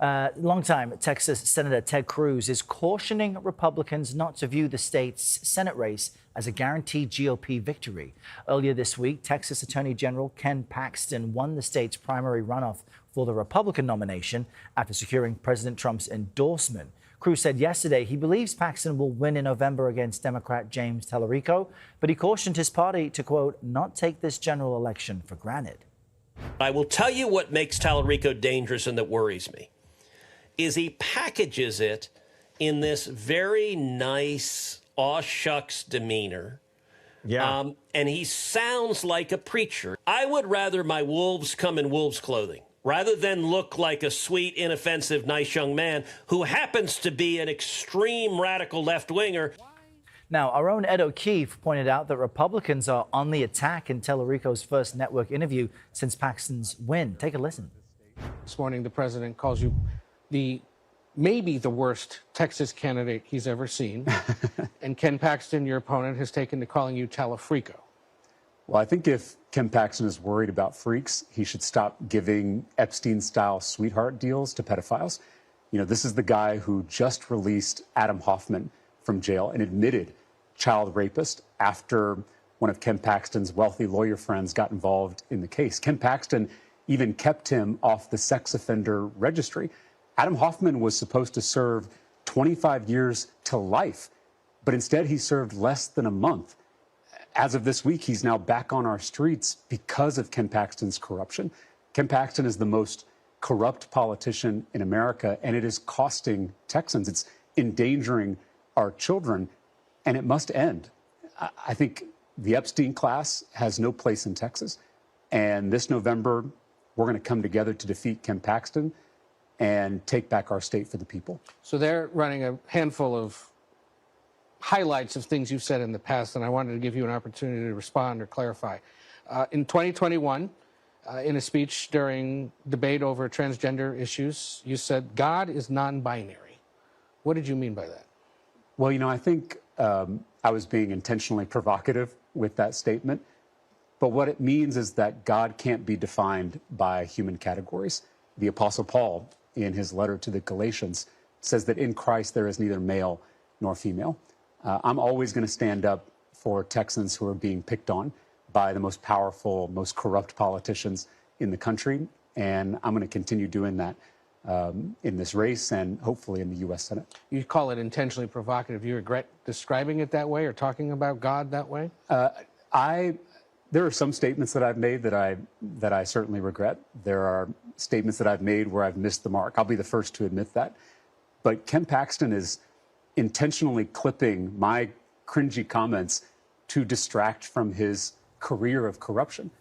Longtime Texas Senator Ted Cruz is cautioning Republicans not to view the state's Senate race as a guaranteed GOP victory. Earlier this week, Texas Attorney General Ken Paxton won the state's primary runoff for the Republican nomination after securing President Trump's endorsement. Cruz said yesterday he believes Paxton will win in November against Democrat James Talarico, but he cautioned his party to, quote, not take this general election for granted. I will tell you what makes Talarico dangerous and that worries me is he packages it in this very nice, aw shucks demeanor. Yeah. And he sounds like a preacher. I would rather my wolves come in wolves' clothing rather than look like a sweet, inoffensive, nice young man who happens to be an extreme radical left-winger. Now, our own Ed O'Keefe pointed out that Republicans are on the attack in Talarico's first network interview since Paxton's win. Take a listen. This morning, the president calls you maybe the worst Texas candidate he's ever seen. And Ken Paxton, your opponent, has taken to calling you Talarico. Well, I think if Ken Paxton is worried about freaks, he should stop giving Epstein-style sweetheart deals to pedophiles. You know, this is the guy who just released Adam Hoffman from jail and admitted child rapist after one of Ken Paxton's wealthy lawyer friends got involved in the case. Ken Paxton even kept him off the sex offender registry. Adam Hoffman was supposed to serve 25 years to life, but instead he served less than a month. As of this week, he's now back on our streets because of Ken Paxton's corruption. Ken Paxton is the most corrupt politician in America, and it is costing Texans. It's endangering our children, and it must end. I think the Epstein class has no place in Texas, and this November, we're going to come together to defeat Ken Paxton and take back our state for the people. So they're running a handful of highlights of things you've said in the past, and I wanted to give you an opportunity to respond or clarify. In 2021, in a speech during debate over transgender issues, you said God is non-binary. What did you mean by that? Well, you know, I think I was being intentionally provocative with that statement. But what it means is that God can't be defined by human categories. The Apostle Paul, in his letter to the Galatians, says that in Christ there is neither male nor female. I'm always going to stand up for Texans who are being picked on by the most powerful, most corrupt politicians in the country. And I'm going to continue doing that in this race and hopefully in the U.S. Senate. You call it intentionally provocative. Do you regret describing it that way or talking about God that way? There are some statements that I've made that I certainly regret. There are statements that I've made where I've missed the mark. I'll be the first to admit that. But Ken Paxton is intentionally clipping my cringy comments to distract from his career of corruption.